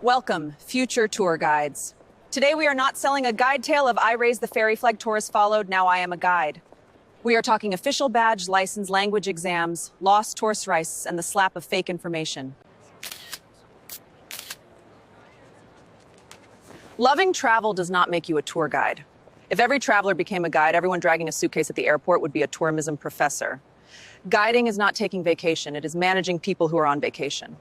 Welcome, future tour guides. Today we are not selling a guide tale of I raised the fairy flag tourist followed, now I am a guide. We are talking official badge, license, language exams, lost tourist rights, and the slap of fake information. Loving travel does not make you a tour guide. If every traveler became a guide, everyone dragging a suitcase at the airport would be a tourism professor. Guiding is not taking vacation, it is managing people who are on vacation.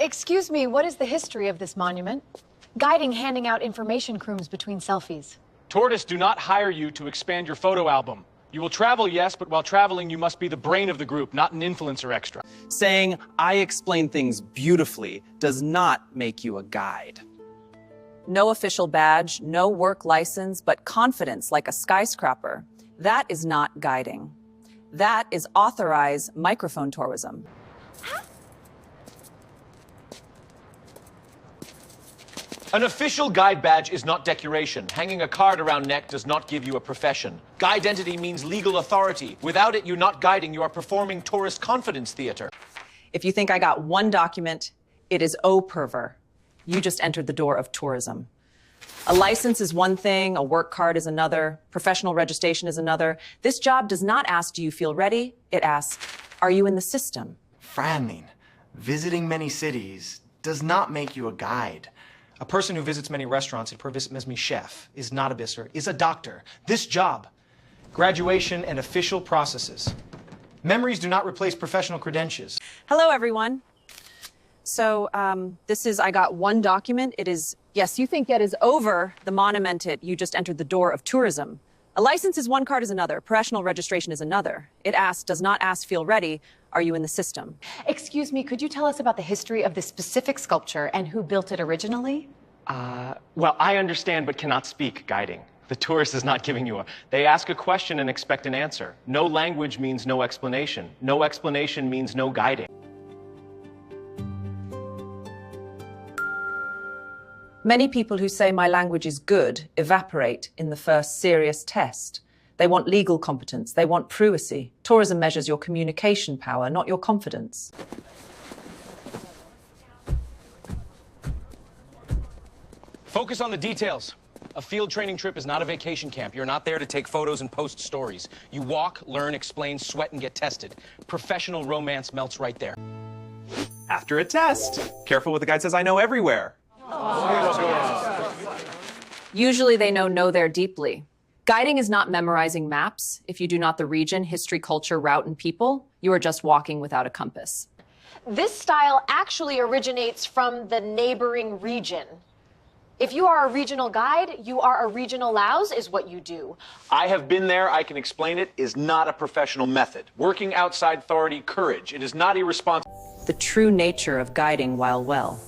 Excuse me, what is the history of this monument? Guiding handing out information crooms between selfies. Tourists do not hire you to expand your photo album. You will travel, yes, but while traveling, you must be the brain of the group, not an influencer extra. Saying, I explain things beautifully, does not make you a guide. No official badge, no work license, but confidence like a skyscraper. That is not guiding. That is authorized microphone tourism. An official guide badge is not decoration. Hanging a card around neck does not give you a profession. Guide identity means legal authority. Without it, you're not guiding, you are performing tourist confidence theater. If you think I got one document, it is perver. You just entered the door of tourism. A license is one thing, a work card is another, professional registration is another. This job does not ask, do you feel ready? It asks, are you in the system? Frowning. Visiting many cities does not make you a guide. A person who visits many restaurants and visits me chef is not a bisser, is a doctor. This job, graduation and official processes. Memories do not replace professional credentials. Hello, everyone. So this is, I got one document. It is, yes, you think it is over the monumented, you just entered the door of tourism. A license is one, card is another. Professional registration is another. It asks, does not ask, feel ready. Are you in the system? Excuse me, could you tell us about the history of this specific sculpture and who built it originally? Well, I understand but cannot speak guiding. The tourist is not giving you They ask a question and expect an answer. No language means no explanation. No explanation means no guiding. Many people who say my language is good evaporate in the first serious test. They want legal competence. They want privacy. Tourism measures your communication power, not your confidence. Focus on the details. A field training trip is not a vacation camp. You're not there to take photos and post stories. You walk, learn, explain, sweat, and get tested. Professional romance melts right there. After a test. Careful what the guide says, I know everywhere. Usually they know there deeply. Guiding is not memorizing maps. If you do not the region, history, culture, route, and people, you are just walking without a compass. This style actually originates from the neighboring region. If you are a regional guide, you are a regional louse is what you do. I have been there, I can explain it, is not a professional method. Working outside authority, courage. It is not irresponsible. The true nature of guiding while well.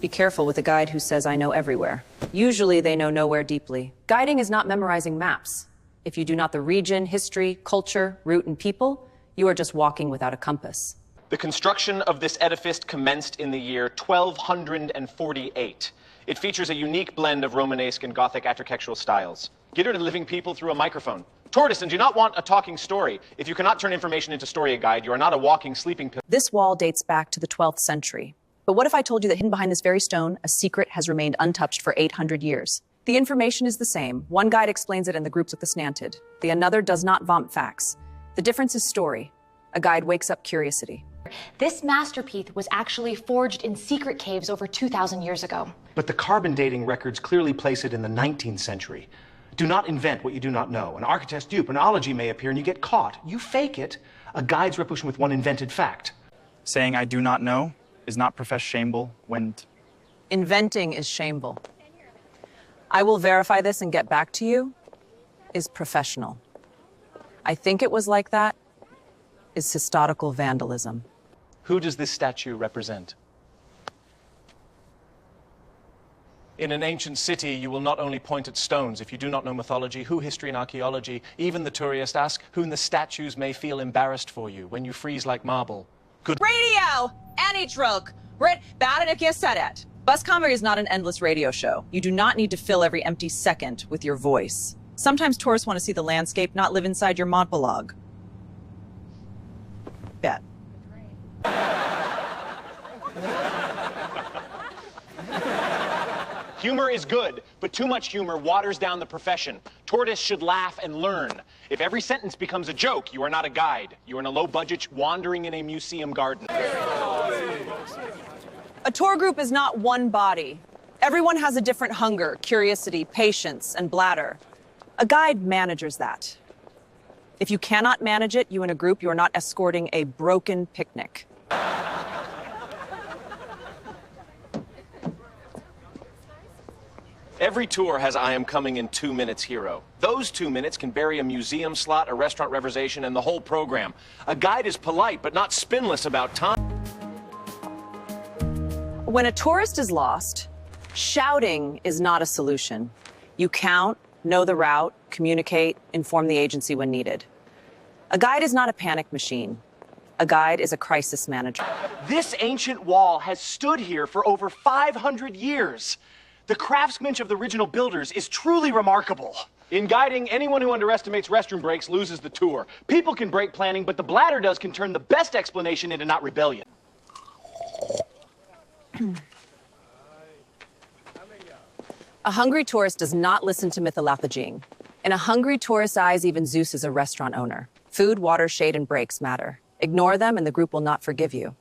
Be careful with a guide who says, I know everywhere. Usually they know nowhere deeply. Guiding is not memorizing maps. If you do not the region, history, culture, route, and people, you are just walking without a compass. The construction of this edifice commenced in the year 1248. It features a unique blend of Romanesque and Gothic architectural styles. Get to living people through a microphone. Tourists do not want a talking story. If you cannot turn information into story guide, you are not a walking sleeping pill. This wall dates back to the 12th century. But what if I told you that hidden behind this very stone, a secret has remained untouched for 800 years? The information is the same. One guide explains it and the groups look slanted. The another does not vomit facts. The difference is story. A guide wakes up curiosity. This masterpiece was actually forged in secret caves over 2,000 years ago. But the carbon dating records clearly place it in the 19th century. Do not invent what you do not know. An architect's dupe, an ology may appear and you get caught. You fake it. A guide's reputation with one invented fact. Saying I do not know is not profess shameful when... Inventing is shameful. I will verify this and get back to you is professional. I think it was like that is historical vandalism. Who does this statue represent? In an ancient city, you will not only point at stones. If you do not know mythology, who, history, and archaeology, even the tourist ask, who in the statues may feel embarrassed for you when you freeze like marble. Good Radio! Any trilk! Bad if you said it. Bus comedy is not an endless radio show. You do not need to fill every empty second with your voice. Sometimes tourists want to see the landscape, not live inside your monologue. Bet. Humor is good, but too much humor waters down the profession. Tortoise should laugh and learn. If every sentence becomes a joke, you are not a guide. You are in a low budget wandering in a museum garden. A tour group is not one body. Everyone has a different hunger, curiosity, patience, and bladder. A guide manages that. If you cannot manage it, you in a group, you are not escorting a broken picnic. Every tour has I am coming in 2 minutes hero. Those 2 minutes can bury a museum slot, a restaurant reservation, and the whole program. A guide is polite, but not spinless about time. When a tourist is lost, shouting is not a solution. You count, know the route, communicate, inform the agency when needed. A guide is not a panic machine. A guide is a crisis manager. This ancient wall has stood here for over 500 years. The craftsmanship of the original builders is truly remarkable. In guiding, anyone who underestimates restroom breaks loses the tour. People can break planning, but the bladder can turn the best explanation into not rebellion. A hungry tourist does not listen to mythology. In a hungry tourist's eyes, even Zeus is a restaurant owner. Food, water, shade, and breaks matter. Ignore them and the group will not forgive you.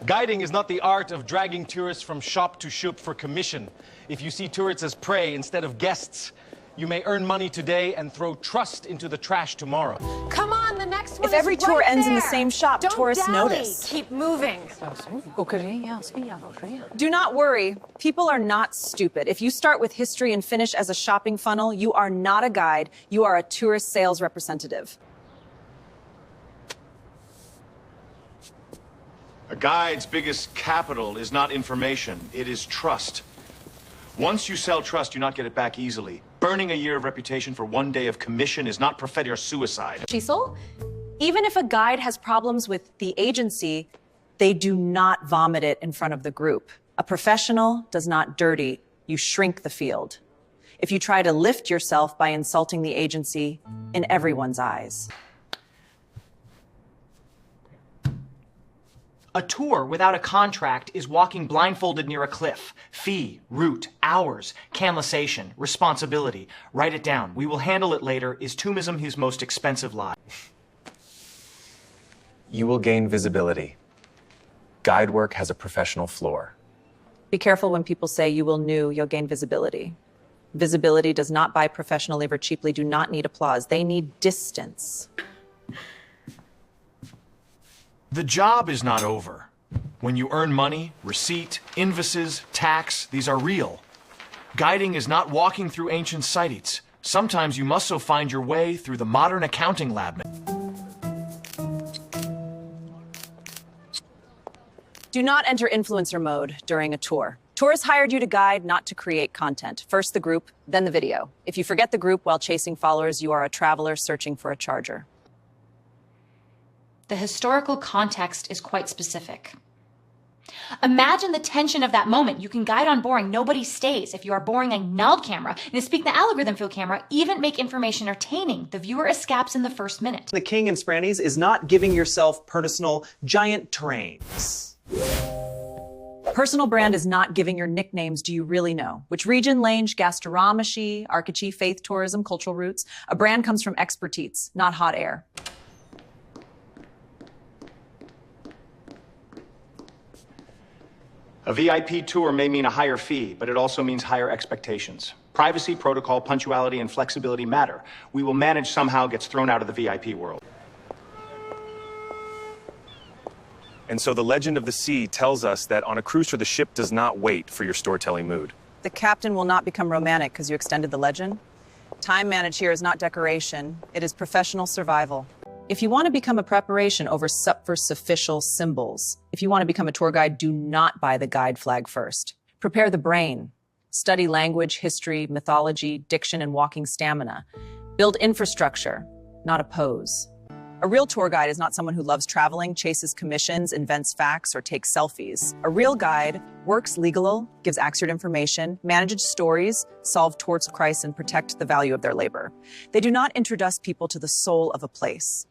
Guiding is not the art of dragging tourists from shop to shop for commission. If you see tourists as prey instead of guests, you may earn money today and throw trust into the trash tomorrow. Come on, the next one If every is tour right ends in the there. same shop, Don't tourists dally. notice. Keep moving. Do not worry. People are not stupid. If you start with history and finish as a shopping funnel, you are not a guide. You are a tourist sales representative. A guide's biggest capital is not information, it is trust. Once you sell trust, you not get it back easily. Burning a year of reputation for 1 day of commission is not prophetic or suicide. Cecil, even if a guide has problems with the agency, they do not vomit it in front of the group. A professional does not dirty. You shrink the field. If you try to lift yourself by insulting the agency in everyone's eyes. A tour without a contract is walking blindfolded near a cliff. Fee, route, hours, canlisation, responsibility. Write it down. We will handle it later. Is tombism his most expensive lie? You will gain visibility. Guide work has a professional floor. Be careful when people say you will new, you'll gain visibility. Visibility does not buy professionally or cheaply, do not need applause. They need distance. The job is not over. When you earn money, receipt, invoices, tax, these are real. Guiding is not walking through ancient sites. Sometimes you must so find your way through the modern accounting lab. Do not enter influencer mode during a tour. Tourists hired you to guide, not to create content. First the group, then the video. If you forget the group while chasing followers, you are a traveler searching for a charger. The historical context is quite specific. Imagine the tension of that moment. You can guide on boring, nobody stays. If you are boring a null camera, and to speak the algorithm field camera, even make information entertaining. The viewer escapes in the first minute. The king and Sprannies is not giving yourself personal giant terrains. Personal brand is not giving your nicknames do you really know. Which region, lange, gastronomy, archaeology, faith, tourism, cultural roots. A brand comes from expertise, not hot air. A VIP tour may mean a higher fee, but it also means higher expectations. Privacy, protocol, punctuality, and flexibility matter. We will manage somehow gets thrown out of the VIP world. And so the legend of the sea tells us that on a cruise tour, the ship does not wait for your storytelling mood. The captain will not become romantic because you extended the legend. Time managed here is not decoration. It is professional survival. If you want to become a preparation over subversificial symbols, if you want to become a tour guide, do not buy the guide flag first. Prepare the brain. Study language, history, mythology, diction, and walking stamina. Build infrastructure, not a pose. A real tour guide is not someone who loves traveling, chases commissions, invents facts, or takes selfies. A real guide works legal, gives accurate information, manages stories, solve torts of Christ, and protect the value of their labor. They do not introduce people to the soul of a place.